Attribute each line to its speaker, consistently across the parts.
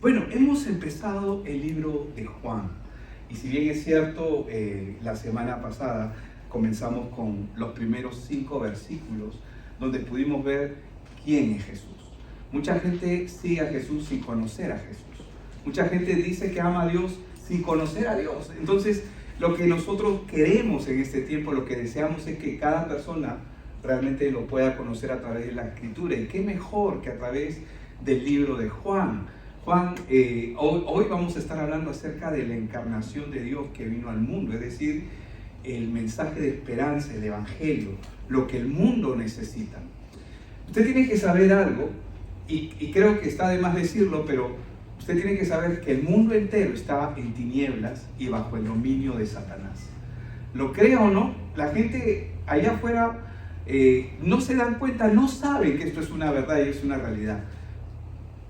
Speaker 1: Bueno, hemos empezado el libro de Juan. Y si bien es cierto, la semana pasada comenzamos con los primeros 5 versículos donde pudimos ver quién es Jesús. Mucha gente sigue a Jesús sin conocer a Jesús. Mucha gente dice que ama a Dios sin conocer a Dios. Entonces, lo que nosotros queremos en este tiempo, lo que deseamos es que cada persona realmente lo pueda conocer a través de la Escritura. Y qué mejor que a través del libro de Juan. Juan, hoy vamos a estar hablando acerca de la encarnación de Dios que vino al mundo, es decir, el mensaje de esperanza, el evangelio, lo que el mundo necesita. Usted tiene que saber algo, y creo que está de más decirlo, pero usted tiene que saber que el mundo entero está en tinieblas y bajo el dominio de Satanás. Lo crea o no, la gente allá afuera no se dan cuenta, no saben que esto es una verdad y es una realidad.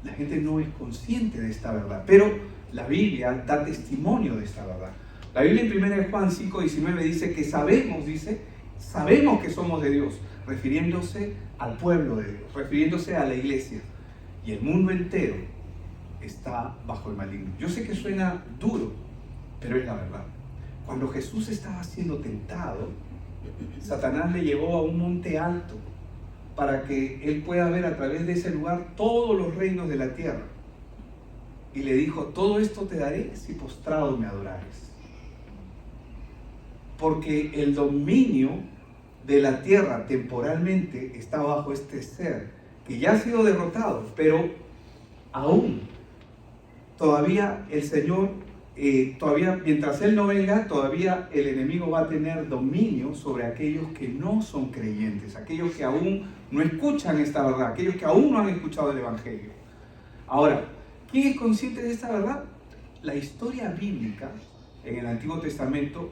Speaker 1: La gente no es consciente de esta verdad, pero la Biblia da testimonio de esta verdad. La Biblia en 1 Juan 5:19 dice que sabemos que somos de Dios, refiriéndose al pueblo de Dios, refiriéndose a la iglesia. Y el mundo entero está bajo el maligno. Yo sé que suena duro, pero es la verdad. Cuando Jesús estaba siendo tentado, Satanás le llevó a un monte alto para que él pueda ver a través de ese lugar todos los reinos de la tierra. Y le dijo: todo esto te daré si postrado me adorares. Porque el dominio de la tierra temporalmente está bajo este ser que ya ha sido derrotado, pero aún todavía el Señor, todavía mientras Él no venga, todavía el enemigo va a tener dominio sobre aquellos que no son creyentes, aquellos que aún no escuchan esta verdad, aquellos que aún no han escuchado el Evangelio. Ahora, ¿quién es consciente de esta verdad? La historia bíblica en el Antiguo Testamento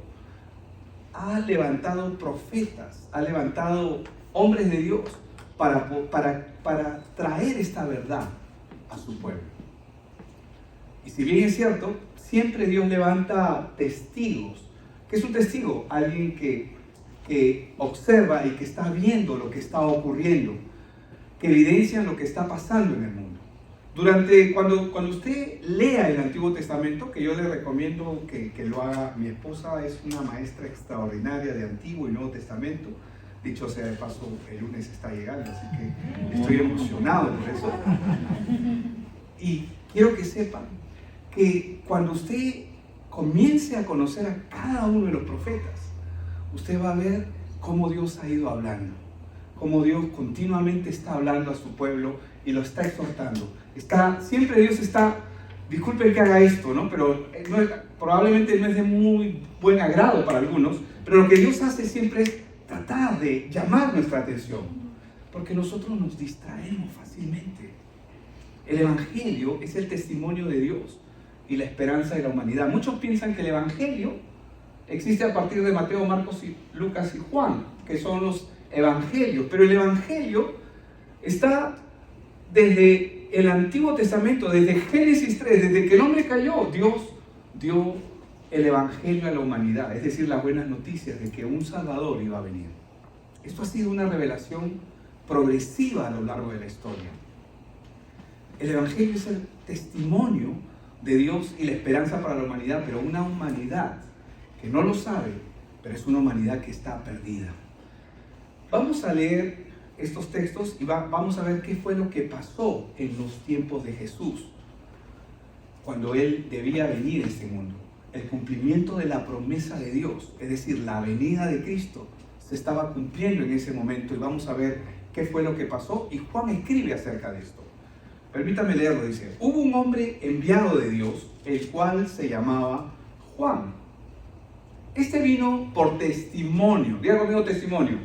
Speaker 1: ha levantado profetas, ha levantado hombres de Dios para traer esta verdad a su pueblo. Y si bien es cierto, siempre Dios levanta testigos. ¿Qué es un testigo? Alguien que observa y que está viendo lo que está ocurriendo, que evidencia lo que está pasando en el mundo. Cuando usted lea el Antiguo Testamento, que yo le recomiendo que lo haga, mi esposa es una maestra extraordinaria de Antiguo y Nuevo Testamento. Dicho sea de paso, el lunes está llegando, así que estoy emocionado por eso. Y quiero que sepan que cuando usted comience a conocer a cada uno de los profetas, usted va a ver cómo Dios ha ido hablando, cómo Dios continuamente está hablando a su pueblo y lo está exhortando. Siempre Dios está, disculpen que haga esto, ¿no? Pero probablemente no es de muy buen agrado para algunos, pero lo que Dios hace siempre es tratar de llamar nuestra atención, porque nosotros nos distraemos fácilmente. El Evangelio es el testimonio de Dios y la esperanza de la humanidad. Muchos piensan que el Evangelio existe a partir de Mateo, Marcos, Lucas y Juan, que son los Evangelios, pero el Evangelio está desde el Antiguo Testamento, desde Génesis 3, desde que el hombre cayó. Dios dio el Evangelio a la humanidad, es decir, las buenas noticias de que un Salvador iba a venir. Esto ha sido una revelación progresiva a lo largo de la historia. El Evangelio es el testimonio de Dios y la esperanza para la humanidad, pero una humanidad que no lo sabe, pero es una humanidad que está perdida. Vamos a leer estos textos y vamos a ver qué fue lo que pasó en los tiempos de Jesús, cuando Él debía venir a este mundo. El cumplimiento de la promesa de Dios, es decir, la venida de Cristo, se estaba cumpliendo en ese momento, y vamos a ver qué fue lo que pasó, y Juan escribe acerca de esto. Permítame leerlo, dice: hubo un hombre enviado de Dios, el cual se llamaba Juan. Este vino por testimonio. Diga conmigo testimonio.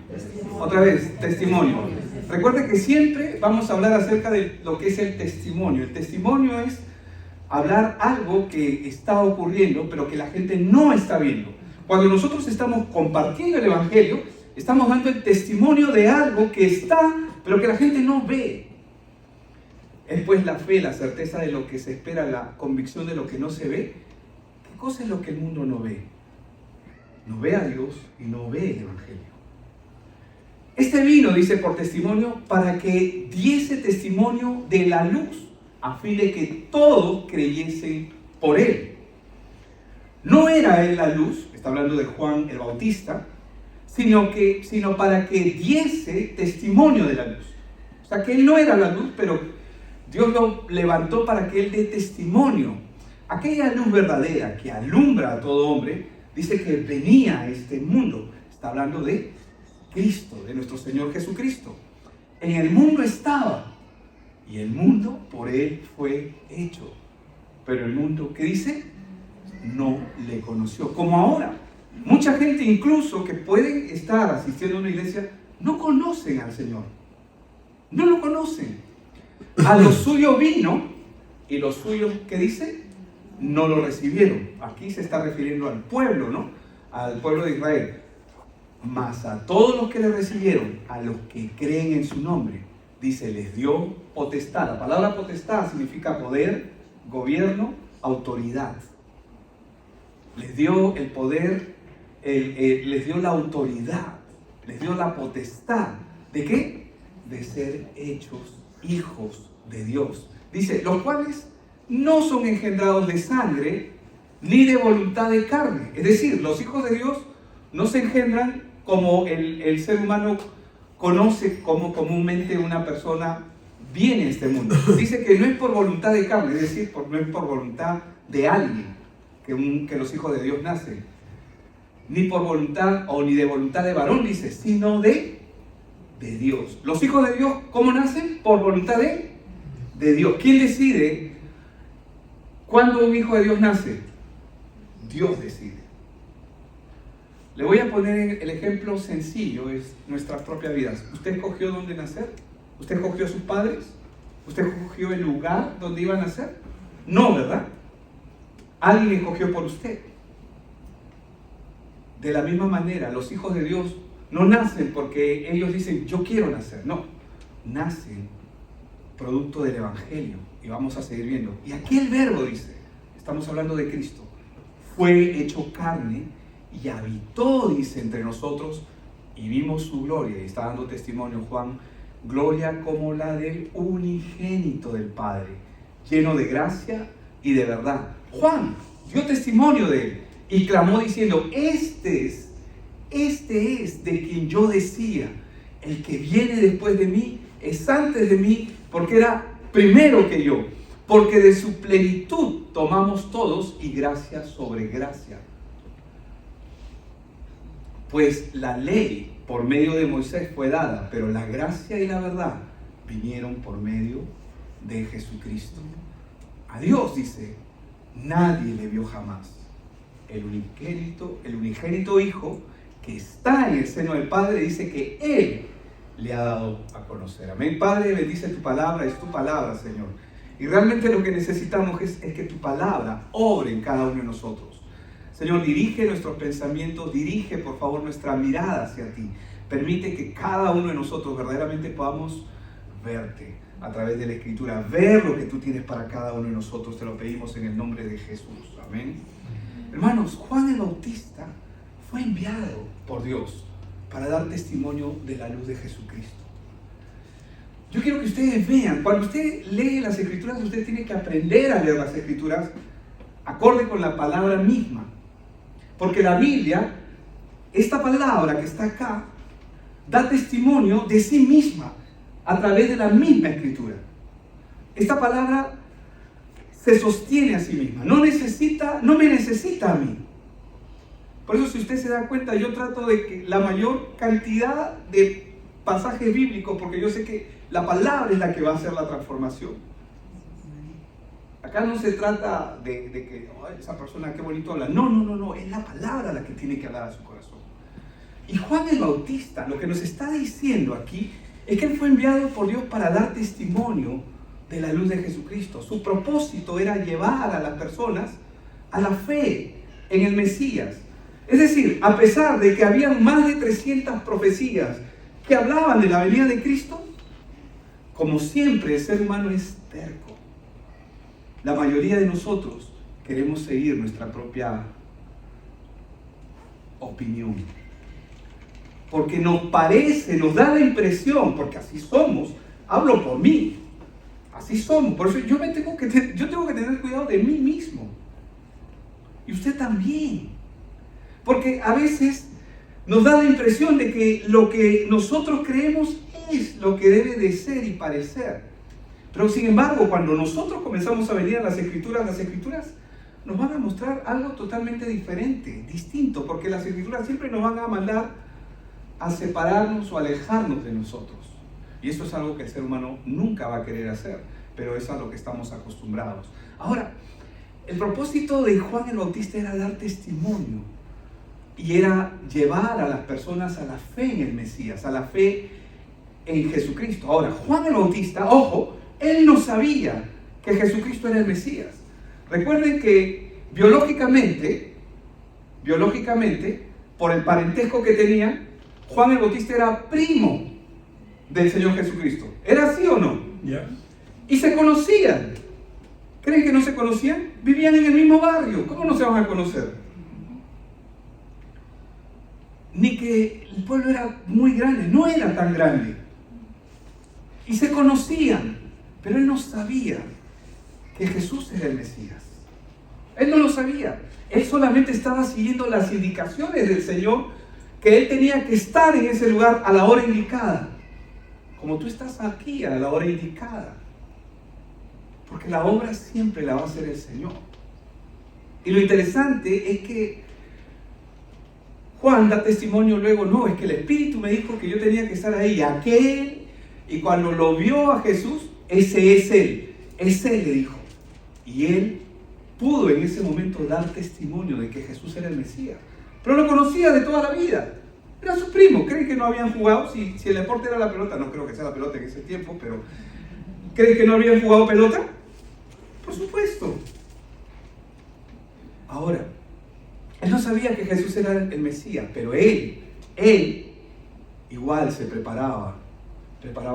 Speaker 1: Otra vez, testimonio. Recuerde que siempre vamos a hablar acerca de lo que es el testimonio. El testimonio es hablar algo que está ocurriendo, pero que la gente no está viendo. Cuando nosotros estamos compartiendo el Evangelio, estamos dando el testimonio de algo que está, pero que la gente no ve. Es pues la fe, la certeza de lo que se espera, la convicción de lo que no se ve. ¿Qué cosa es lo que el mundo no ve? No ve a Dios y no ve el Evangelio. Este vino, dice, por testimonio, para que diese testimonio de la luz, a fin de que todos creyesen por él. No era él la luz, está hablando de Juan el Bautista, sino para que diese testimonio de la luz. O sea, que él no era la luz, pero Dios lo levantó para que él dé testimonio. Aquella luz verdadera que alumbra a todo hombre, dice que venía a este mundo. Está hablando de Cristo, de nuestro Señor Jesucristo. En el mundo estaba, y el mundo por él fue hecho. Pero el mundo, ¿qué dice? No le conoció. Como ahora, mucha gente incluso que pueden estar asistiendo a una iglesia, no conocen al Señor. No lo conocen. A los suyos vino, y los suyos, ¿qué dice? No lo recibieron. Aquí se está refiriendo al pueblo, ¿no? Al pueblo de Israel. Mas a todos los que le recibieron, a los que creen en su nombre, dice, les dio potestad. La palabra potestad significa poder, gobierno, autoridad. Les dio el poder, les dio la autoridad, les dio la potestad. ¿De qué? De ser hechos hijos de Dios. Dice, los cuales no son engendrados de sangre, ni de voluntad de carne. Es decir, los hijos de Dios no se engendran como el ser humano conoce, como comúnmente una persona viene a este mundo. Dice que no es por voluntad de carne, es decir, no es por voluntad de alguien que los hijos de Dios nacen. Ni por voluntad o ni de voluntad de varón, dice, sino de Dios. Los hijos de Dios, ¿cómo nacen? Por voluntad de Dios. ¿Quién decide cuándo un hijo de Dios nace? Dios decide. Le voy a poner el ejemplo sencillo, es nuestras propias vidas. ¿Usted escogió dónde nacer? ¿Usted escogió a sus padres? ¿Usted escogió el lugar donde iba a nacer? No, ¿verdad? Alguien escogió por usted. De la misma manera, los hijos de Dios no nacen porque ellos dicen, yo quiero nacer. No, nacen producto del Evangelio. Y vamos a seguir viendo. Y aquí el verbo dice, estamos hablando de Cristo, fue hecho carne y habitó, dice, entre nosotros, y vimos su gloria. Y está dando testimonio Juan, gloria como la del unigénito del Padre, lleno de gracia y de verdad. Juan dio testimonio de él y clamó diciendo, este es de quien yo decía, el que viene después de mí es antes de mí, porque era primero que yo, porque de su plenitud tomamos todos y gracia sobre gracia. Pues la ley por medio de Moisés fue dada, pero la gracia y la verdad vinieron por medio de Jesucristo. A Dios, dice, nadie le vio jamás. El unigénito Hijo que está en el seno del Padre, dice que Él le ha dado a conocer. Amén. Padre, bendice tu palabra, es tu palabra, Señor. Y realmente lo que necesitamos es que tu palabra obre en cada uno de nosotros. Señor, dirige nuestros pensamientos, dirige por favor nuestra mirada hacia ti. Permite que cada uno de nosotros verdaderamente podamos verte a través de la Escritura, ver lo que tú tienes para cada uno de nosotros. Te lo pedimos en el nombre de Jesús. Amén. Hermanos, Juan el Bautista fue enviado por Dios para dar testimonio de la luz de Jesucristo. Yo quiero que ustedes vean, cuando usted lee las Escrituras, usted tiene que aprender a leer las Escrituras acorde con la palabra misma. Porque la Biblia, esta palabra que está acá, da testimonio de sí misma a través de la misma Escritura. Esta palabra se sostiene a sí misma, no me necesita a mí. Por eso, si usted se da cuenta, yo trato de que la mayor cantidad de pasajes bíblicos, porque yo sé que la palabra es la que va a hacer la transformación. Acá no se trata de que esa persona qué bonito habla. No, es la palabra la que tiene que hablar a su corazón. Y Juan el Bautista, lo que nos está diciendo aquí, es que él fue enviado por Dios para dar testimonio de la luz de Jesucristo. Su propósito era llevar a las personas a la fe en el Mesías. Es decir, a pesar de que habían más de 300 profecías que hablaban de la venida de Cristo, como siempre el ser humano es terco. La mayoría de nosotros queremos seguir nuestra propia opinión. Porque nos parece, nos da la impresión, porque así somos, hablo por mí, Así somos. Por eso yo tengo que tener cuidado de mí mismo. Y usted también. Porque a veces nos da la impresión de que lo que nosotros creemos es lo que debe de ser y parecer. Pero sin embargo, cuando nosotros comenzamos a venir a las Escrituras nos van a mostrar algo totalmente diferente, distinto, porque las Escrituras siempre nos van a mandar a separarnos o alejarnos de nosotros. Y eso es algo que el ser humano nunca va a querer hacer, pero es a lo que estamos acostumbrados. Ahora, el propósito de Juan el Bautista era dar testimonio y era llevar a las personas a la fe en el Mesías, a la fe en Jesucristo. Ahora, Juan el Bautista, ojo, él no sabía que Jesucristo era el Mesías. Recuerden que biológicamente, por el parentesco que tenía, Juan el Bautista era primo del Señor Jesucristo. ¿Era así o no?
Speaker 2: Yeah.
Speaker 1: Y se conocían. ¿Creen que no se conocían? Vivían en el mismo barrio. ¿Cómo no se van a conocer? Ni que el pueblo era muy grande, no era tan grande. Y se conocían, pero él no sabía que Jesús era el Mesías. Él no lo sabía. Él solamente estaba siguiendo las indicaciones del Señor, que él tenía que estar en ese lugar a la hora indicada. Como tú estás aquí a la hora indicada. Porque la obra siempre la va a hacer el Señor. Y lo interesante es que Juan da testimonio luego, no, es que el Espíritu me dijo que yo tenía que estar ahí, aquel, y cuando lo vio a Jesús, ese es él le dijo. Y él pudo en ese momento dar testimonio de que Jesús era el Mesías. Pero lo conocía de toda la vida. Era su primo. ¿Creen que no habían jugado? Si el deporte era la pelota, no creo que sea la pelota en ese tiempo, pero ¿creen que no habían jugado pelota? Por supuesto. Ahora, él no sabía que Jesús era el Mesías, pero él igual se preparaba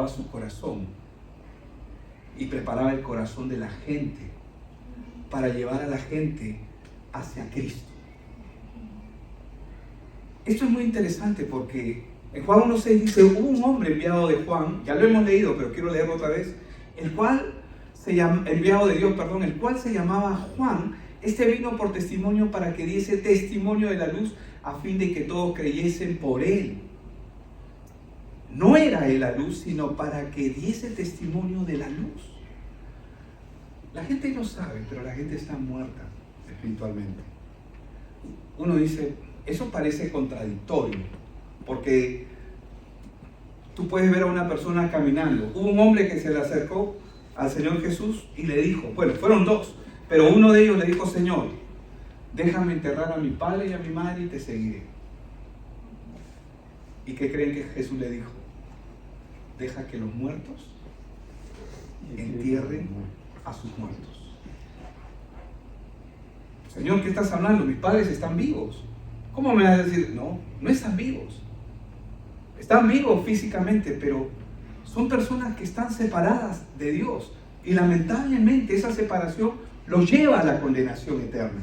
Speaker 1: su corazón y preparaba el corazón de la gente para llevar a la gente hacia Cristo. Esto es muy interesante porque en Juan 1:6 dice, hubo un hombre enviado de Juan, ya lo hemos leído, pero quiero leerlo otra vez, enviado de Dios, el cual se llamaba Juan. Este vino por testimonio para que diese testimonio de la luz a fin de que todos creyesen por él. No era él la luz, sino para que diese testimonio de la luz. La gente no sabe, pero la gente está muerta espiritualmente. Uno dice, eso parece contradictorio, porque tú puedes ver a una persona caminando. Hubo un hombre que se le acercó al Señor Jesús y le dijo, bueno, fueron dos, pero uno de ellos le dijo, Señor, déjame enterrar a mi padre y a mi madre y te seguiré. ¿Y qué creen que Jesús le dijo? Deja que los muertos entierren a sus muertos. Señor, ¿qué estás hablando? Mis padres están vivos. ¿Cómo me vas a decir? No, no están vivos. Están vivos físicamente, pero son personas que están separadas de Dios. Y lamentablemente esa separación los lleva a la condenación eterna.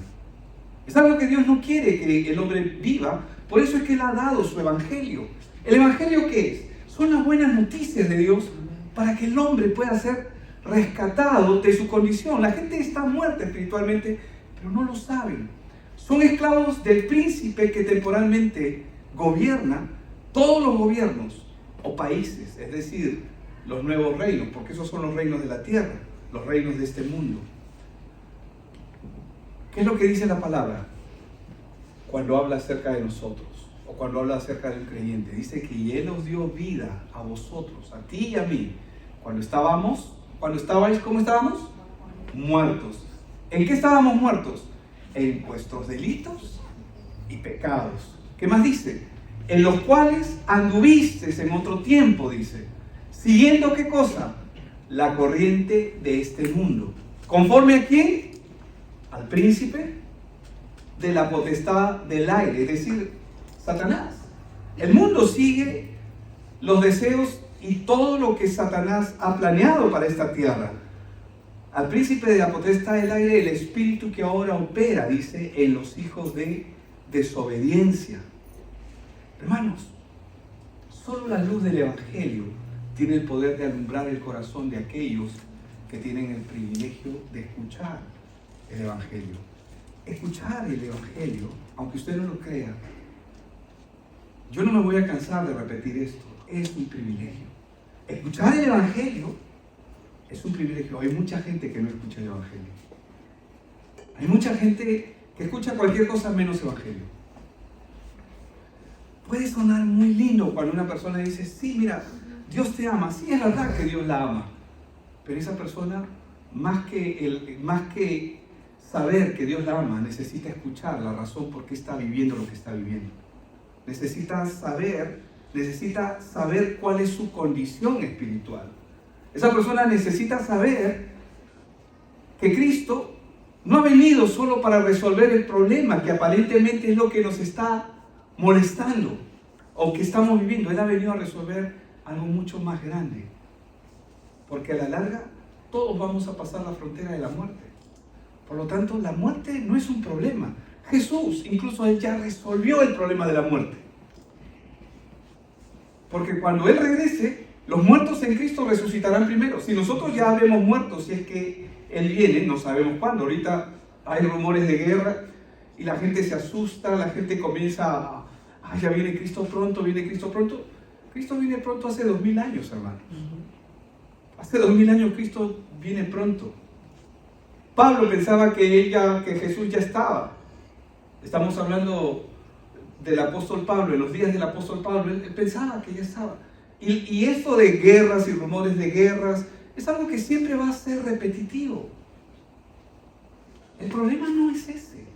Speaker 1: Es algo que Dios no quiere que el hombre viva. Por eso es que Él ha dado su evangelio. ¿El evangelio qué es? Son las buenas noticias de Dios para que el hombre pueda ser rescatado de su condición. La gente está muerta espiritualmente, pero no lo saben. Son esclavos del príncipe que temporalmente gobierna todos los gobiernos o países, es decir, los nuevos reinos, porque esos son los reinos de la tierra, los reinos de este mundo. ¿Qué es lo que dice la palabra cuando habla acerca de nosotros o cuando habla acerca del creyente? Dice que Él os dio vida a vosotros, a ti y a mí, cuando estabais, ¿cómo estábamos? Muertos. ¿En qué estábamos muertos? En vuestros delitos y pecados. ¿Qué más dice? En los cuales anduvisteis en otro tiempo, dice, siguiendo ¿qué cosa? La corriente de este mundo. ¿Conforme a quién? Al príncipe de la potestad del aire, es decir, Satanás. El mundo sigue los deseos y todo lo que Satanás ha planeado para esta tierra. Al príncipe de la potestad del aire, el espíritu que ahora opera, dice, en los hijos de desobediencia. Hermanos, solo la luz del evangelio tiene el poder de alumbrar el corazón de aquellos que tienen el privilegio de escuchar el Evangelio. Escuchar el Evangelio, aunque usted no lo crea, yo no me voy a cansar de repetir esto, es un privilegio. Escuchar el Evangelio es un privilegio. Hay mucha gente que no escucha el Evangelio. Hay mucha gente que escucha cualquier cosa menos Evangelio. Puede sonar muy lindo cuando una persona dice, sí, mira, Dios te ama. Sí, es verdad que Dios la ama. Pero esa persona, más que saber que Dios la ama, necesita escuchar la razón por qué está viviendo lo que está viviendo. Necesita saber cuál es su condición espiritual. Esa persona necesita saber que Cristo no ha venido solo para resolver el problema, que aparentemente es lo que nos está molestando o que estamos viviendo. Él ha venido a resolver algo mucho más grande. Porque a la larga todos vamos a pasar la frontera de la muerte. Por lo tanto, la muerte no es un problema. Jesús, incluso Él ya resolvió el problema de la muerte. Porque cuando Él regrese, los muertos en Cristo resucitarán primero. Si nosotros ya habemos muerto, si es que Él viene, no sabemos cuándo. Ahorita hay rumores de guerra y la gente se asusta, la gente comienza a, ya viene Cristo pronto, viene Cristo pronto. Cristo viene pronto hace 2000 años, hermano. Hace 2000 años Cristo viene pronto. Pablo pensaba que Jesús ya estaba. Estamos hablando del apóstol Pablo, en los días del apóstol Pablo, él pensaba que ya estaba. Y esto de guerras y rumores de guerras es algo que siempre va a ser repetitivo. El problema no es ese.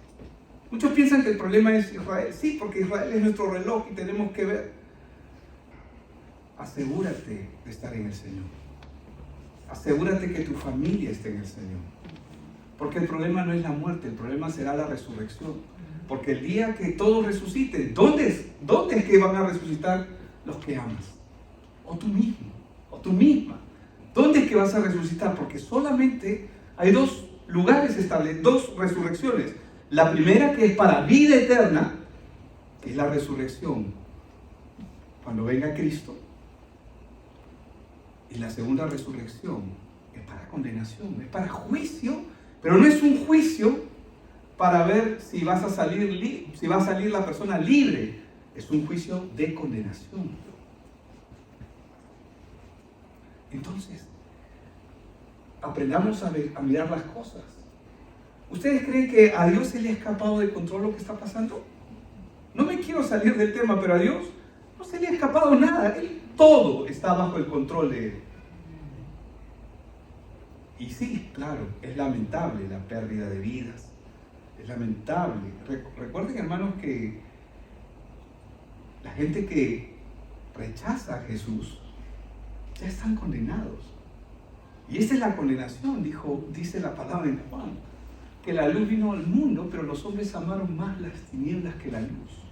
Speaker 1: Muchos piensan que el problema es Israel. Sí, porque Israel es nuestro reloj y tenemos que ver. Asegúrate de estar en el Señor. Asegúrate que tu familia esté en el Señor. Porque el problema no es la muerte, el problema será la resurrección. Porque el día que todos resuciten, ¿dónde es que van a resucitar los que amas? O tú mismo, o tú misma. ¿Dónde es que vas a resucitar? Porque solamente hay dos lugares estables, dos resurrecciones. La primera, que es para vida eterna, que es la resurrección cuando venga Cristo. Y la segunda resurrección es para condenación, es para juicio, pero no es un juicio para ver si va a salir la persona libre. Es un juicio de condenación. Entonces, aprendamos a mirar las cosas. ¿Ustedes creen que a Dios se le ha escapado de control lo que está pasando? No me quiero salir del tema, pero a Dios no se le ha escapado nada. Todo está bajo el control de Él. Y sí, claro, es lamentable la pérdida de vidas. Es lamentable. Recuerden, hermanos, que la gente que rechaza a Jesús ya están condenados. Y esa es la condenación, dice la palabra en Juan, que la luz vino al mundo, pero los hombres amaron más las tinieblas que la luz.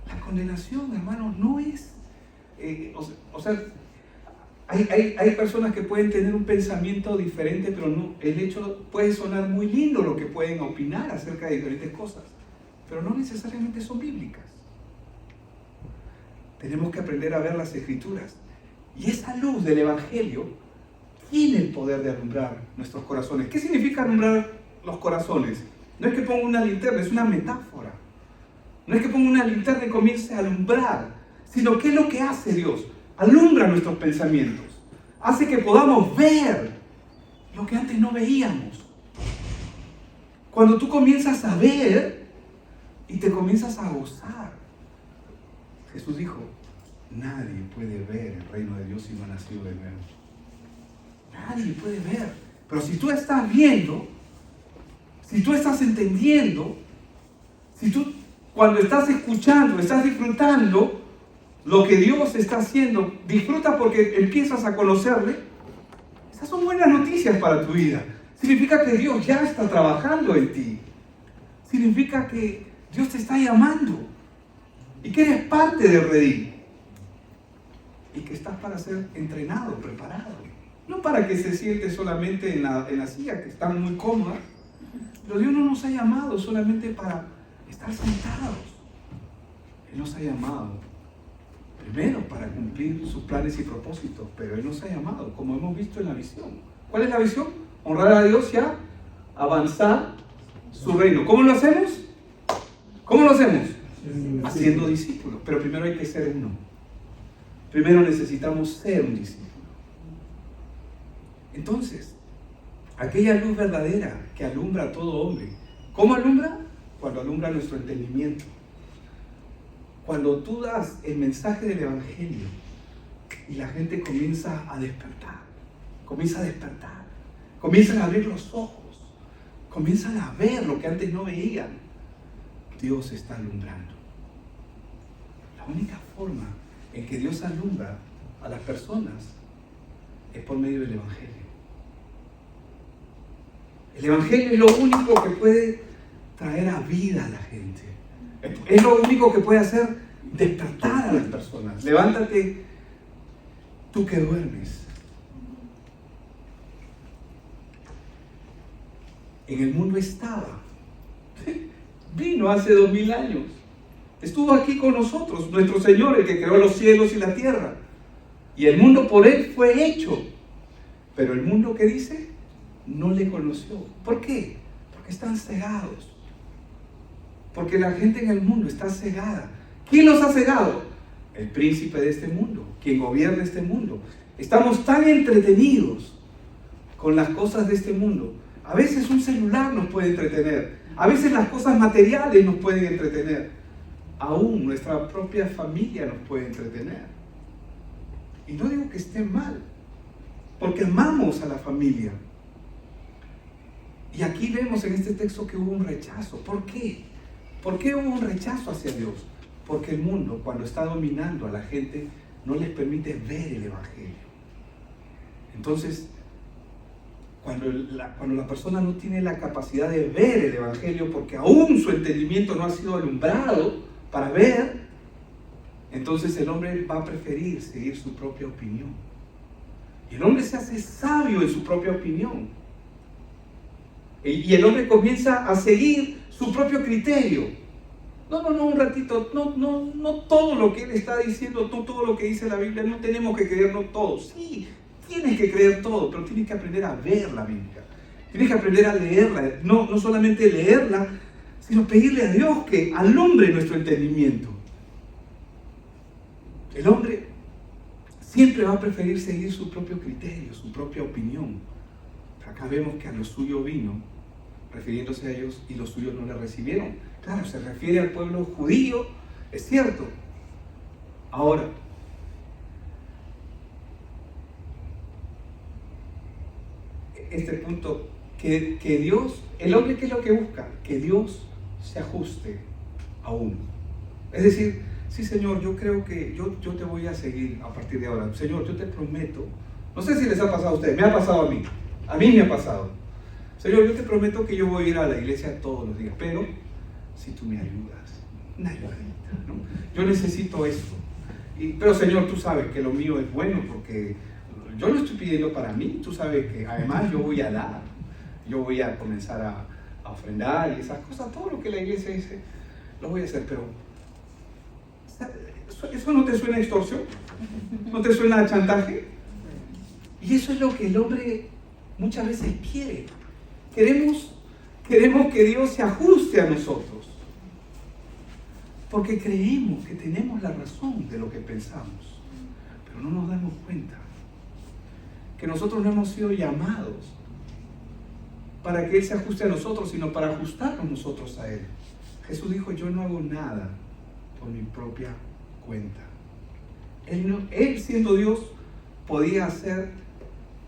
Speaker 1: La condenación, hermanos, no es... hay personas que pueden tener un pensamiento diferente, pero no, el hecho puede sonar muy lindo lo que pueden opinar acerca de diferentes cosas, pero no necesariamente son bíblicas. Tenemos que aprender a ver las Escrituras. Y esa luz del Evangelio tiene el poder de alumbrar nuestros corazones. ¿Qué significa alumbrar los corazones? No es que ponga una linterna, es una metáfora. No es que ponga una linterna y comience a alumbrar, sino ¿qué es lo que hace Dios? Alumbra nuestros pensamientos. Hace que podamos ver lo que antes no veíamos. Cuando tú comienzas a ver y te comienzas a gozar. Jesús dijo, nadie puede ver el reino de Dios si no ha nacido de nuevo. Nadie puede ver. Pero si tú estás viendo, si tú estás entendiendo, si tú cuando estás escuchando, estás disfrutando lo que Dios está haciendo, disfruta porque empiezas a conocerle, esas son buenas noticias para tu vida. Significa que Dios ya está trabajando en ti. Significa que Dios te está llamando y que eres parte del redil y que estás para ser entrenado, preparado. No para que se siente solamente en la silla, que están muy cómodas. Pero Dios no nos ha llamado solamente para estar sentados. Él nos ha llamado primero para cumplir sus planes y propósitos, pero Él nos ha llamado, como hemos visto en la visión. ¿Cuál es la visión? Honrar a Dios y a avanzar su reino. ¿Cómo lo hacemos? ¿Cómo lo hacemos? Haciendo discípulos. Pero primero hay que ser uno. Primero necesitamos ser un discípulo. Entonces, aquella luz verdadera que alumbra a todo hombre. ¿Cómo alumbra? Cuando alumbra nuestro entendimiento. Cuando tú das el mensaje del Evangelio y la gente comienza a despertar, comienzan a abrir los ojos, comienzan a ver lo que antes no veían, Dios está alumbrando. La única forma en que Dios alumbra a las personas es por medio del Evangelio. El Evangelio es lo único que puede traer a vida a la gente. Es lo único que puede hacer despertar a las personas. Levántate, tú que duermes. En el mundo estaba. Vino hace 2000 años. Estuvo aquí con nosotros, nuestro Señor, el que creó los cielos y la tierra. Y el mundo por Él fue hecho. Pero el mundo, ¿qué dice? No le conoció. ¿Por qué? Porque están cegados. Porque la gente en el mundo está cegada. ¿Quién los ha cegado? El príncipe de este mundo, quien gobierna este mundo. Estamos tan entretenidos con las cosas de este mundo. A veces un celular nos puede entretener. A veces las cosas materiales nos pueden entretener. Aún nuestra propia familia nos puede entretener. Y no digo que esté mal, porque amamos a la familia. Y aquí vemos en este texto que hubo un rechazo. ¿Por qué? ¿Por qué hubo un rechazo hacia Dios? Porque el mundo, cuando está dominando a la gente, no les permite ver el Evangelio. Entonces, cuando la persona no tiene la capacidad de ver el Evangelio, porque aún su entendimiento no ha sido alumbrado para ver, entonces el hombre va a preferir seguir su propia opinión. Y el hombre se hace sabio en su propia opinión. Y el hombre comienza a seguir su propio criterio. No, un ratito, no todo lo que él está diciendo, no todo lo que dice la Biblia, no tenemos que creerlo todo. Sí, tienes que creer todo, pero tienes que aprender a ver la Biblia. Tienes que aprender a leerla, no solamente leerla, sino pedirle a Dios que alumbre nuestro entendimiento. El hombre siempre va a preferir seguir su propio criterio, su propia opinión. Acá vemos que a lo suyo vino, refiriéndose a ellos, y los suyos no le recibieron. Claro, se refiere al pueblo judío, es cierto. Ahora, este punto, que Dios, el hombre, ¿qué es lo que busca? Que Dios se ajuste a uno. Es decir, sí, Señor, yo creo que yo te voy a seguir a partir de ahora. Señor, yo te prometo, no sé si les ha pasado a ustedes, me ha pasado a mí me ha pasado. Señor, yo te prometo que yo voy a ir a la iglesia todos los días, pero si tú me ayudas, una ayudadita, ¿no? Yo necesito esto. Pero Señor, tú sabes que lo mío es bueno, porque yo lo estoy pidiendo para mí. Tú sabes que además yo voy a dar, yo voy a comenzar a ofrendar y esas cosas, todo lo que la iglesia dice, lo voy a hacer. Pero ¿eso no te suena a extorsión? ¿No te suena a chantaje? Y eso es lo que el hombre muchas veces quiere. Queremos que Dios se ajuste a nosotros, porque creemos que tenemos la razón de lo que pensamos, pero no nos damos cuenta que nosotros no hemos sido llamados para que Él se ajuste a nosotros, sino para ajustarnos nosotros a Él. Jesús dijo: yo no hago nada por mi propia cuenta. Él siendo Dios podía hacer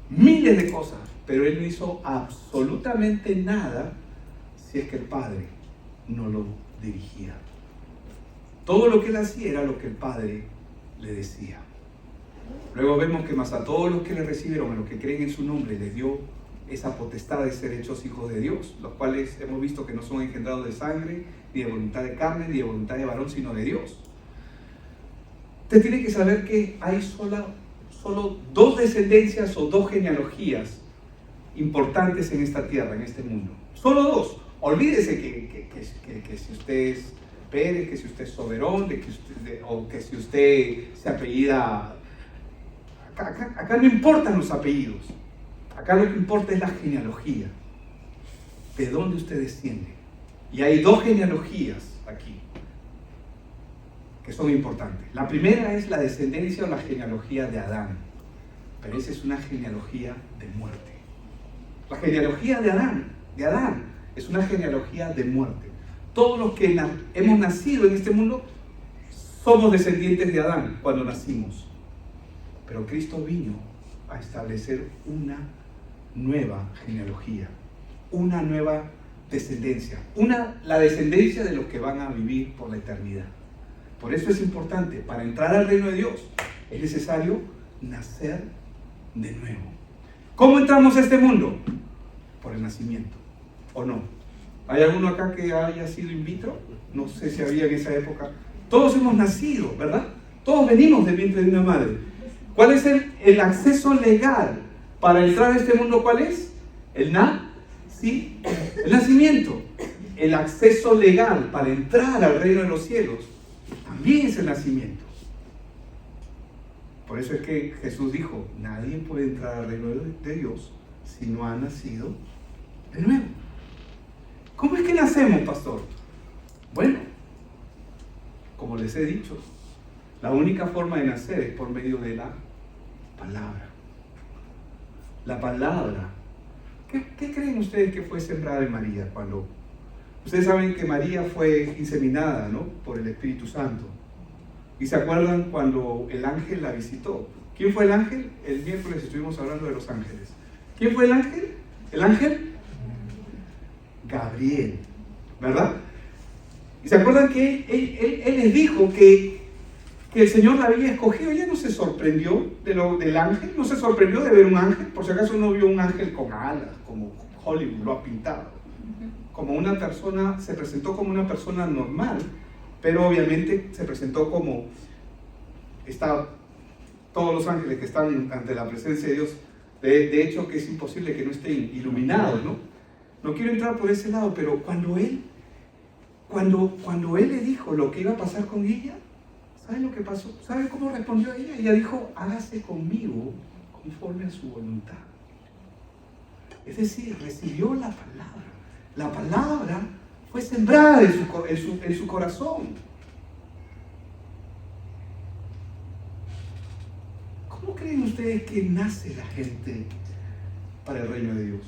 Speaker 1: miles de cosas, pero Él no hizo absolutamente nada si es que el Padre no lo dirigía. Todo lo que Él hacía era lo que el Padre le decía. Luego vemos que más a todos los que le recibieron, a los que creen en su nombre, les dio esa potestad de ser hechos hijos de Dios, los cuales hemos visto que no son engendrados de sangre, ni de voluntad de carne, ni de voluntad de varón, sino de Dios. Usted tiene que saber que hay solo dos descendencias o dos genealogías importantes en esta tierra, en este mundo. Solo dos. Olvídese que si usted es Pérez, que si usted es Soberón, o que si usted se apellida... Acá no importan los apellidos. Acá lo que importa es la genealogía. ¿De dónde usted desciende? Y hay dos genealogías aquí que son importantes. La primera es la descendencia o la genealogía de Adán. Pero esa es una genealogía de muerte. La genealogía de Adán, es una genealogía de muerte. Todos los que hemos nacido en este mundo somos descendientes de Adán cuando nacimos. Pero Cristo vino a establecer una nueva genealogía, una nueva descendencia, la descendencia de los que van a vivir por la eternidad. Por eso es importante, para entrar al reino de Dios, es necesario nacer de nuevo. ¿Cómo entramos a este mundo? Por el nacimiento, ¿o no? ¿Hay alguno acá que haya sido in vitro? No sé si había en esa época. Todos hemos nacido, ¿verdad? Todos venimos del vientre de una madre. ¿Cuál es el acceso legal para entrar a este mundo? ¿Cuál es? El nacimiento. El acceso legal para entrar al reino de los cielos también es el nacimiento. Por eso es que Jesús dijo, nadie puede entrar al reino de Dios si no ha nacido de nuevo. ¿Cómo es que nacemos, pastor? Bueno, como les he dicho, la única forma de nacer es por medio de la palabra. La palabra. ¿Qué creen ustedes que fue sembrada en María cuando... Ustedes saben que María fue inseminada, ¿no?, por el Espíritu Santo. ¿Y se acuerdan cuando el ángel la visitó? ¿Quién fue el ángel? El miércoles estuvimos hablando de los ángeles. ¿Quién fue el ángel? ¿El ángel? Gabriel, ¿verdad? ¿Y se acuerdan que él les dijo que el Señor la había escogido? Ella no se sorprendió del ángel, no se sorprendió de ver un ángel. Por si acaso no vio un ángel con alas, como Hollywood lo ha pintado. Como una persona, se presentó como una persona normal, pero obviamente se presentó como todos los ángeles que están ante la presencia de Dios. De hecho, que es imposible que no estén iluminados, ¿no? No quiero entrar por ese lado, pero cuando él le dijo lo que iba a pasar con ella, ¿sabe lo que pasó? ¿Sabe cómo respondió ella? Ella dijo, hágase conmigo conforme a su voluntad. Es decir, recibió la palabra. La palabra fue sembrada en su corazón. ¿Cómo creen ustedes que nace la gente para el reino de Dios?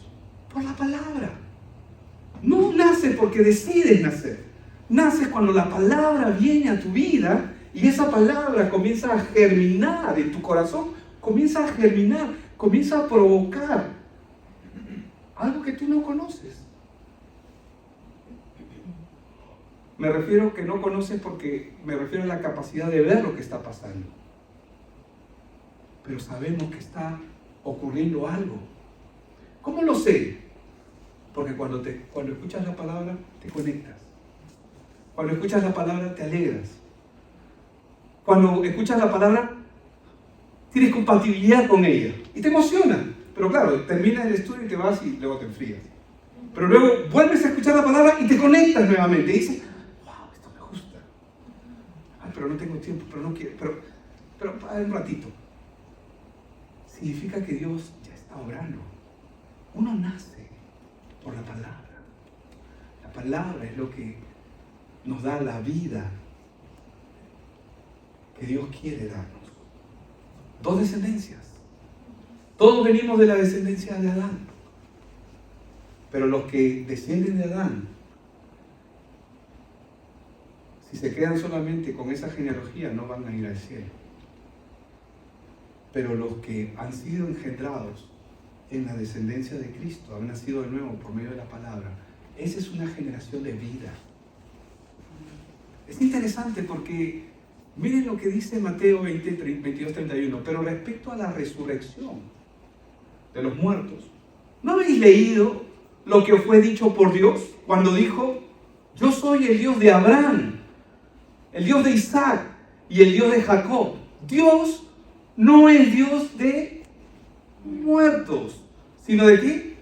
Speaker 1: Por la palabra. No nace porque decides nacer. Naces cuando la palabra viene a tu vida y esa palabra comienza a germinar en tu corazón, comienza a germinar, comienza a provocar algo que tú no conoces. Me refiero que no conoces porque me refiero a la capacidad de ver lo que está pasando. Pero sabemos que está ocurriendo algo. ¿Cómo lo sé? Porque cuando escuchas la palabra, te conectas. Cuando escuchas la palabra, te alegras. Cuando escuchas la palabra, tienes compatibilidad con ella. Y te emociona. Pero claro, terminas el estudio y te vas y luego te enfrías. Pero luego vuelves a escuchar la palabra y te conectas nuevamente. Y dices, wow, esto me gusta. Ay, pero no tengo tiempo, pero no quiero. Pero un ratito. Significa que Dios ya está obrando. Uno nace por la palabra. La palabra es lo que nos da la vida que Dios quiere darnos. Dos descendencias. Todos venimos de la descendencia de Adán. Pero los que descienden de Adán, si se quedan solamente con esa genealogía, no van a ir al cielo. Pero los que han sido engendrados en la descendencia de Cristo, han nacido de nuevo por medio de la palabra, esa es una generación de vida. Es interesante porque miren lo que dice Mateo 22:31, pero respecto a la resurrección de los muertos, ¿no habéis leído lo que os fue dicho por Dios cuando dijo, yo soy el Dios de Abraham, el Dios de Isaac y el Dios de Jacob? Dios no es Dios de muertos, sino ¿de qué?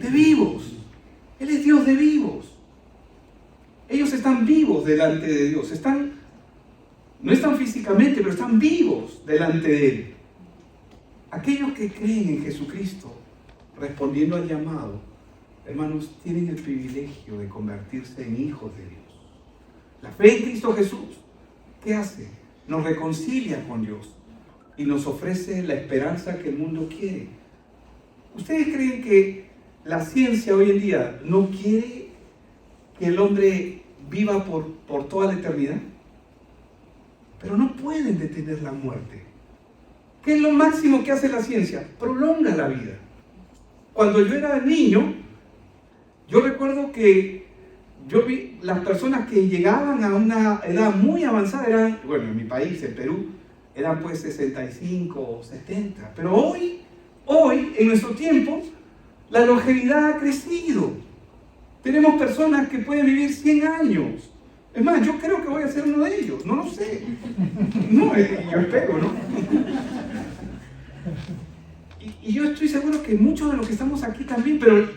Speaker 1: De vivos. Él es Dios de vivos. Ellos están vivos delante de Dios. No están físicamente, pero están vivos delante de Él. Aquellos que creen en Jesucristo respondiendo al llamado, hermanos, tienen el privilegio de convertirse en hijos de Dios. La fe en Cristo Jesús, ¿qué hace? Nos reconcilia con Dios y nos ofrece la esperanza que el mundo quiere. ¿Ustedes creen que la ciencia hoy en día no quiere que el hombre viva por toda la eternidad? Pero no pueden detener la muerte. ¿Qué es lo máximo que hace la ciencia? Prolonga la vida. Cuando yo era niño, yo recuerdo que yo vi las personas que llegaban a una edad muy avanzada, eran, bueno, en mi país, en Perú, eran pues 65 o 70. Pero hoy, en nuestro tiempo, la longevidad ha crecido. Tenemos personas que pueden vivir 100 años. Es más, yo creo que voy a ser uno de ellos, no lo sé. No, yo espero, ¿no? Y yo estoy seguro que muchos de los que estamos aquí también, pero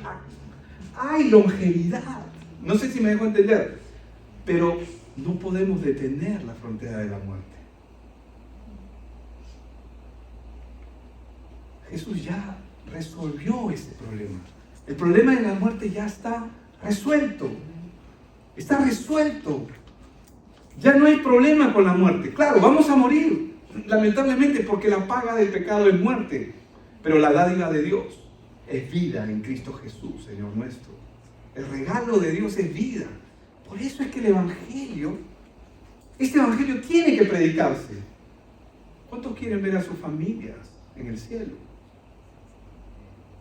Speaker 1: hay longevidad. No sé si me dejo entender, pero no podemos detener la frontera de la muerte. Jesús ya resolvió ese problema. El problema de la muerte ya está resuelto. Está resuelto. Ya no hay problema con la muerte. Claro, vamos a morir, lamentablemente, porque la paga del pecado es muerte. Pero la dádiva de Dios es vida en Cristo Jesús, Señor nuestro. El regalo de Dios es vida. Por eso es que el Evangelio, este Evangelio tiene que predicarse. ¿Cuántos quieren ver a sus familias en el cielo?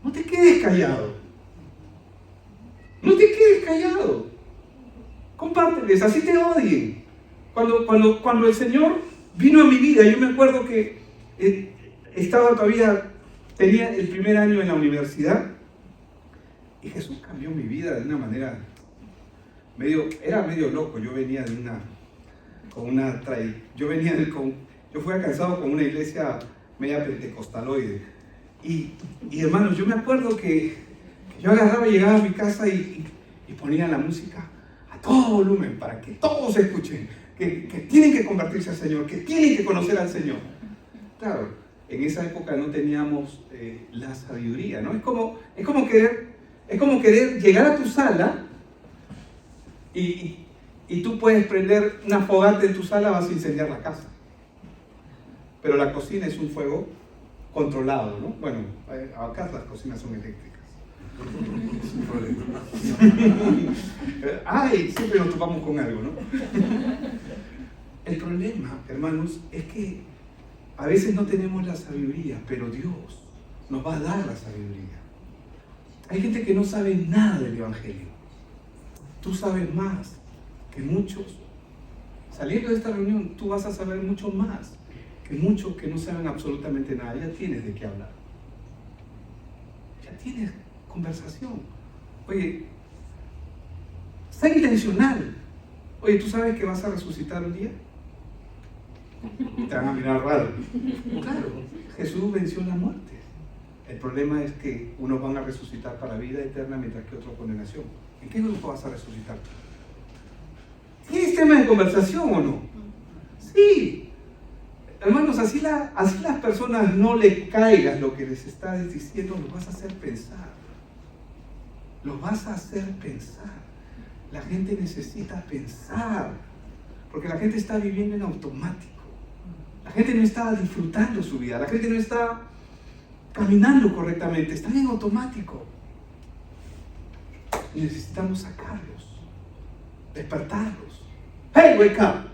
Speaker 1: No te quedes callado. No te quedes callado. Compárteles, así te odien. Cuando el Señor vino a mi vida, yo me acuerdo que tenía el primer año en la universidad y Jesús cambió mi vida de una manera era medio loco. Yo venía de yo fui alcanzado con una iglesia media pentecostaloide y hermanos, yo me acuerdo que yo agarraba y llegaba a mi casa y ponía la música a todo volumen para que todos escuchen que tienen que convertirse al Señor, que tienen que conocer al Señor. Claro, en esa época no teníamos la sabiduría, ¿no? Es como querer llegar a tu sala y tú puedes prender una fogata en tu sala, vas a incendiar la casa. Pero la cocina es un fuego controlado, ¿no? Bueno, acá las cocinas son eléctricas. Es un problema. Ay, siempre nos topamos con algo, ¿no? El problema, hermanos, es que a veces no tenemos la sabiduría, pero Dios nos va a dar la sabiduría. Hay gente que no sabe nada del Evangelio. Tú sabes más que muchos. Saliendo de esta reunión, tú vas a saber mucho más que muchos que no saben absolutamente nada. Ya tienes de qué hablar. Ya tienes conversación. Oye, sé intencional. Oye, ¿tú sabes que vas a resucitar un día? Te van a mirar raro. Claro, Jesús venció la muerte. El problema es que unos van a resucitar para vida eterna mientras que otros condenación. ¿En qué grupo vas a resucitar? ¿Tienes tema de conversación o no? Sí. Hermanos, así las personas no les caigas lo que les estás diciendo, los vas a hacer pensar. Los vas a hacer pensar. La gente necesita pensar, porque la gente está viviendo en automático. La gente no está disfrutando su vida, la gente no está caminando correctamente, están en automático. Necesitamos sacarlos, despertarlos. ¡Hey, wake up!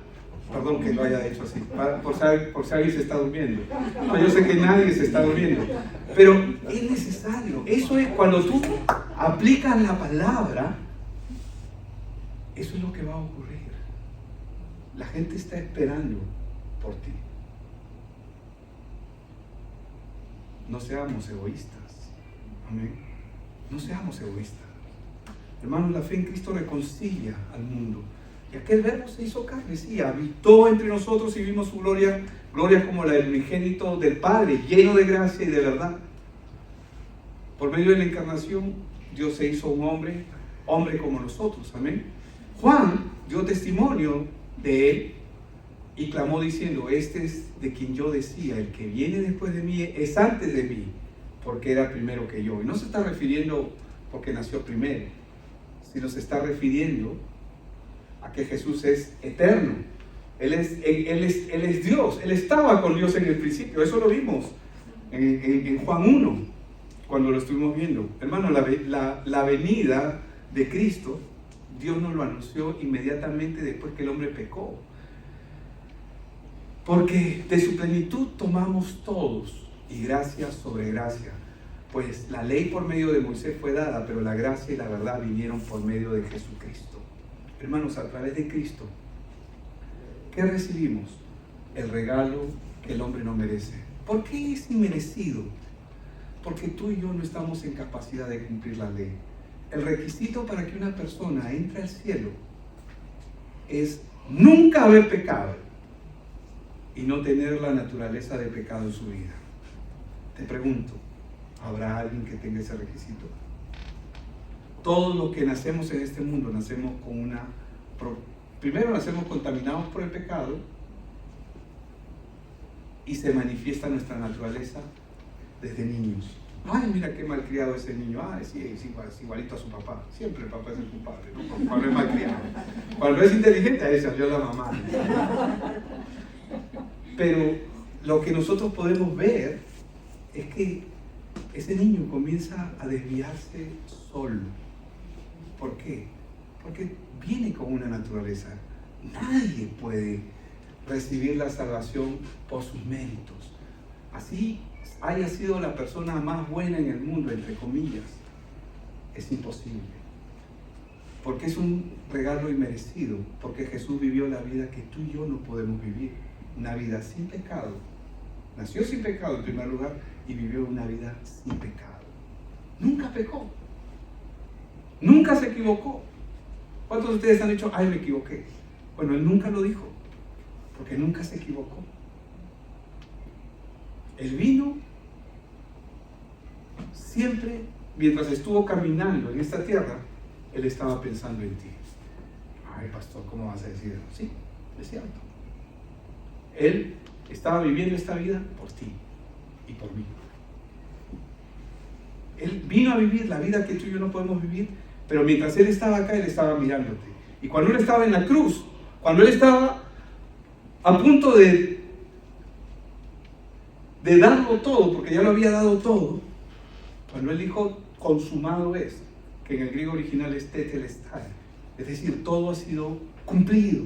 Speaker 1: Perdón que lo haya hecho así, por si alguien se está durmiendo. No, yo sé que nadie se está durmiendo, pero es necesario. Eso es cuando tú aplicas la palabra, eso es lo que va a ocurrir. La gente está esperando por ti. No seamos egoístas. Amén. No seamos egoístas. Hermanos, la fe en Cristo reconcilia al mundo. Y aquel verbo se hizo carne, sí, habitó entre nosotros y vimos su gloria, gloria como la del unigénito del Padre, lleno de gracia y de verdad. Por medio de la encarnación, Dios se hizo un hombre como nosotros. Amén. Juan dio testimonio de él y clamó diciendo: este es de quien yo decía, el que viene después de mí es antes de mí, porque era primero que yo. Y no se está refiriendo porque nació primero, sino se está refiriendo a que Jesús es eterno. Él es Dios. Él estaba con Dios en el principio. Eso lo vimos en Juan 1, cuando lo estuvimos viendo. Hermano, la venida de Cristo, Dios nos lo anunció inmediatamente después que el hombre pecó. Porque de su plenitud tomamos todos, y gracia sobre gracia. Pues la ley por medio de Moisés fue dada, pero la gracia y la verdad vinieron por medio de Jesucristo. Hermanos, a través de Cristo, ¿qué recibimos? El regalo que el hombre no merece. ¿Por qué es inmerecido? Porque tú y yo no estamos en capacidad de cumplir la ley. El requisito para que una persona entre al cielo es nunca haber pecado y no tener la naturaleza de pecado en su vida. Te pregunto, ¿habrá alguien que tenga ese requisito? Todos los que nacemos en este mundo nacemos con primero nacemos contaminados por el pecado y se manifiesta nuestra naturaleza desde niños. Ay, mira qué malcriado ese niño. Ay, sí, es igualito a su papá. Siempre el papá es el culpable, ¿no? Cuando es malcriado. Cuando es inteligente, ahí salió la mamá. Pero lo que nosotros podemos ver es que ese niño comienza a desviarse solo. ¿Por qué? Porque viene con una naturaleza. Nadie puede recibir la salvación por sus méritos. Así haya sido la persona más buena en el mundo, entre comillas, es imposible. Porque es un regalo inmerecido, porque Jesús vivió la vida que tú y yo no podemos vivir. Una vida sin pecado. Nació sin pecado en primer lugar y vivió una vida sin pecado. Nunca pecó. Nunca se equivocó. ¿Cuántos de ustedes han dicho, ay, me equivoqué? Bueno, él nunca lo dijo, porque nunca se equivocó. Él vino siempre, mientras estuvo caminando en esta tierra, él estaba pensando en ti. Ay, pastor, ¿cómo vas a decir eso? Sí, es cierto. Él estaba viviendo esta vida por ti y por mí. Él vino a vivir la vida que tú y yo no podemos vivir, pero mientras él estaba acá, él estaba mirándote. Y cuando él estaba en la cruz, cuando él estaba a punto de darlo todo, porque ya lo había dado todo, cuando él dijo, consumado es, que en el griego original es tetelestai, es decir, todo ha sido cumplido,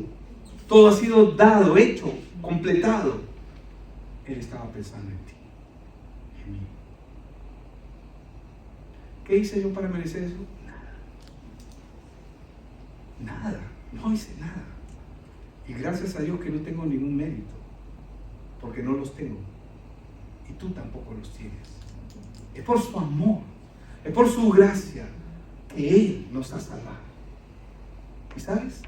Speaker 1: todo ha sido dado, hecho, completado. Él estaba pensando en ti, en mí. ¿Qué hice yo para merecer eso? Nada, no hice nada. Y gracias a Dios que no tengo ningún mérito, porque no los tengo. Y tú tampoco los tienes. Es por su amor, es por su gracia que Él nos ha salvado. ¿Y sabes?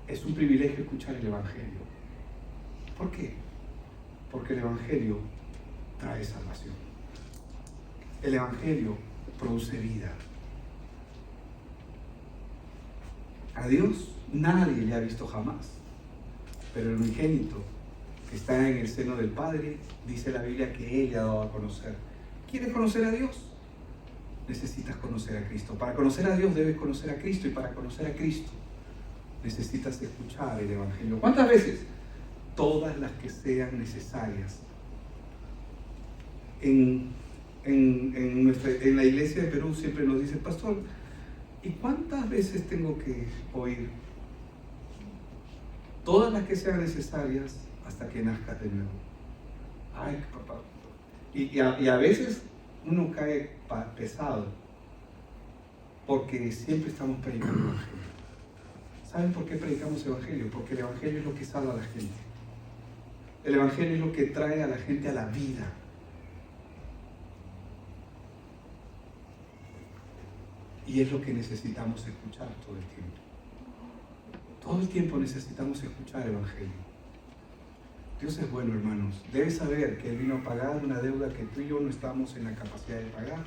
Speaker 1: Es un privilegio escuchar el Evangelio. ¿Por qué? Porque el Evangelio trae salvación. El Evangelio produce vida. A Dios nadie le ha visto jamás, pero el unigénito que está en el seno del Padre, dice la Biblia que Él le ha dado a conocer. ¿Quieres conocer a Dios? Necesitas conocer a Cristo. Para conocer a Dios debes conocer a Cristo, y para conocer a Cristo necesitas escuchar el Evangelio. ¿Cuántas veces? Todas las que sean necesarias. En la iglesia de Perú siempre nos dicen, pastor, ¿y cuántas veces tengo que oír? Todas las que sean necesarias hasta que nazcas de nuevo. Ay, papá. Y a veces uno cae pesado porque siempre estamos predicando el Evangelio. ¿Saben por qué predicamos Evangelio? Porque el Evangelio es lo que salva a la gente. El Evangelio es lo que trae a la gente a la vida. Y es lo que necesitamos escuchar todo el tiempo. Todo el tiempo necesitamos escuchar el Evangelio. Dios es bueno, hermanos. Debes saber que Él vino a pagar una deuda que tú y yo no estamos en la capacidad de pagar.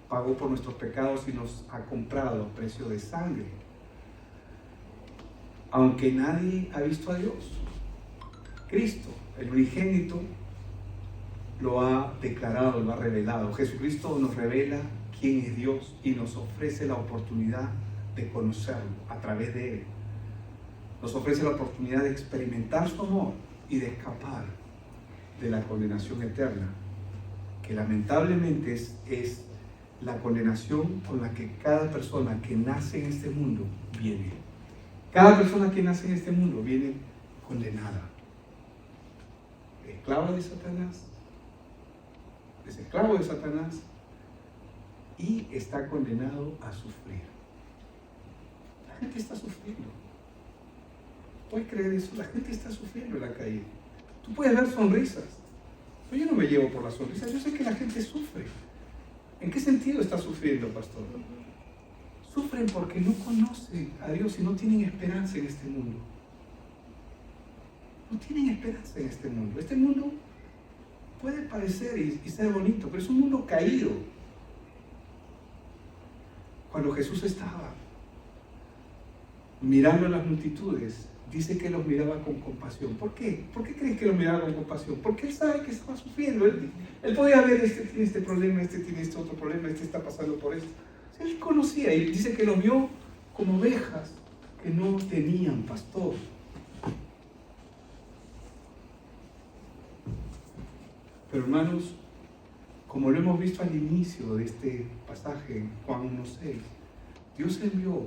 Speaker 1: Pagó por nuestros pecados y nos ha comprado a precio de sangre. Aunque nadie ha visto a Dios. Cristo, el unigénito, lo ha declarado, lo ha revelado. Jesucristo nos revela quién es Dios y nos ofrece la oportunidad de conocerlo a través de Él. Nos ofrece la oportunidad de experimentar su amor y de escapar de la condenación eterna, que lamentablemente es la condenación con la que cada persona que nace en este mundo viene. Cada persona que nace en este mundo viene condenada. Esclava de Satanás, es esclavo de Satanás y está condenado a sufrir. La gente está sufriendo. ¿Puedes creer eso? La gente está sufriendo en la calle. Tú puedes ver sonrisas, pero yo no me llevo por las sonrisas. Yo sé que la gente sufre. ¿En qué sentido está sufriendo, pastor? Sufren porque no conocen a Dios y no tienen esperanza en este mundo. No tienen esperanza en este mundo. Este mundo puede parecer y ser bonito, pero es un mundo caído. Cuando Jesús estaba mirando a las multitudes, dice que los miraba con compasión. ¿Por qué? ¿Por qué crees que los miraba con compasión? Porque Él sabe que estaba sufriendo. Él podía ver, este tiene este problema, este tiene este otro problema, este está pasando por esto. Él conocía y dice que los vio como ovejas que no tenían pastor. Pero hermanos, como lo hemos visto al inicio de este pasaje en Juan 1:6, Dios envió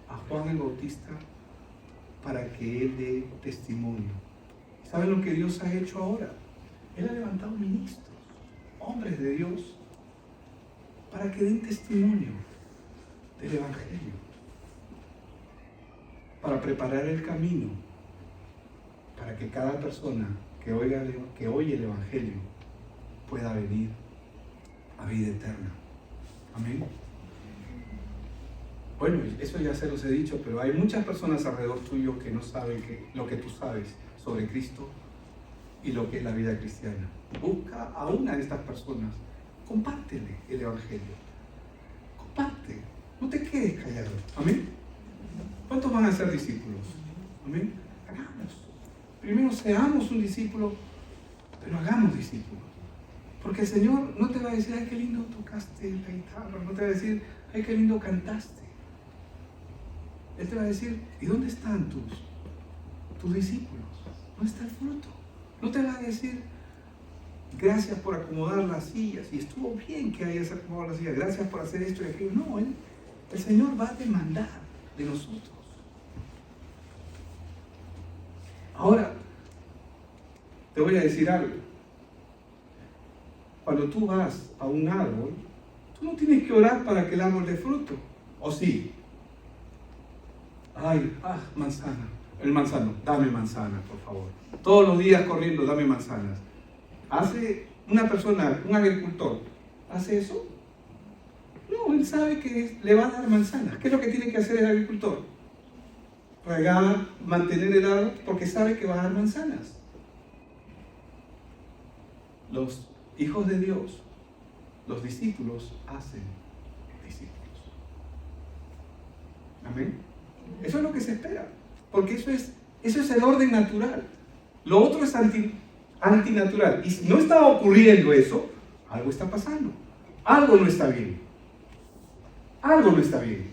Speaker 1: a Juan el Bautista para que Él dé testimonio. ¿Saben lo que Dios ha hecho ahora? Él ha levantado ministros, hombres de Dios, para que den testimonio del Evangelio, para preparar el camino, para que cada persona que oye el Evangelio pueda venir a vida eterna. Amén. Bueno, eso ya se los he dicho, pero hay muchas personas alrededor tuyo que no saben lo que tú sabes sobre Cristo y lo que es la vida cristiana. Busca a una de estas personas, compártele el Evangelio. Comparte, no te quedes callado. Amén. ¿Cuántos van a ser discípulos? Amén. Hagamos. Primero seamos un discípulo, pero hagamos discípulos. Porque el Señor no te va a decir, ay, qué lindo tocaste la guitarra, no te va a decir, ay, qué lindo cantaste. Él te va a decir, ¿y dónde están tus discípulos? ¿Dónde está el fruto? No te va a decir, gracias por acomodar las sillas, y estuvo bien que hayas acomodado las sillas, gracias por hacer esto y aquello. No, el Señor va a demandar de nosotros. Ahora, te voy a decir algo. Cuando tú vas a un árbol, tú no tienes que orar para que el árbol dé fruto, ¿o sí? Ay, manzana. El manzano, dame manzana, por favor. Todos los días corriendo, dame manzanas. ¿Hace una persona, un agricultor, hace eso? No, él sabe que le va a dar manzanas. ¿Qué es lo que tiene que hacer el agricultor? Regar, mantener el árbol, porque sabe que va a dar manzanas. Los hijos de Dios, los discípulos, hacen discípulos. Amén. Eso es lo que se espera, porque eso es el orden natural. Lo otro es antinatural. Y si no está ocurriendo eso, algo está pasando. Algo no está bien. Algo no está bien.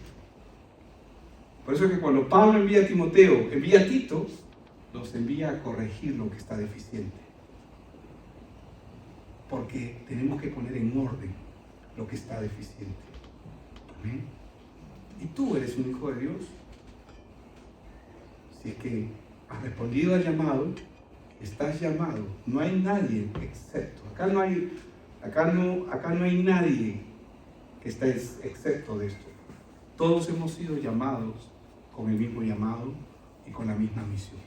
Speaker 1: Por eso es que cuando Pablo envía a Timoteo, envía a Tito, los envía a corregir lo que está deficiente. Porque tenemos que poner en orden lo que está deficiente. ¿Amén? Y tú eres un hijo de Dios. Si es que has respondido al llamado, estás llamado. No hay nadie excepto. Acá no hay nadie que esté excepto de esto. Todos hemos sido llamados con el mismo llamado y con la misma misión.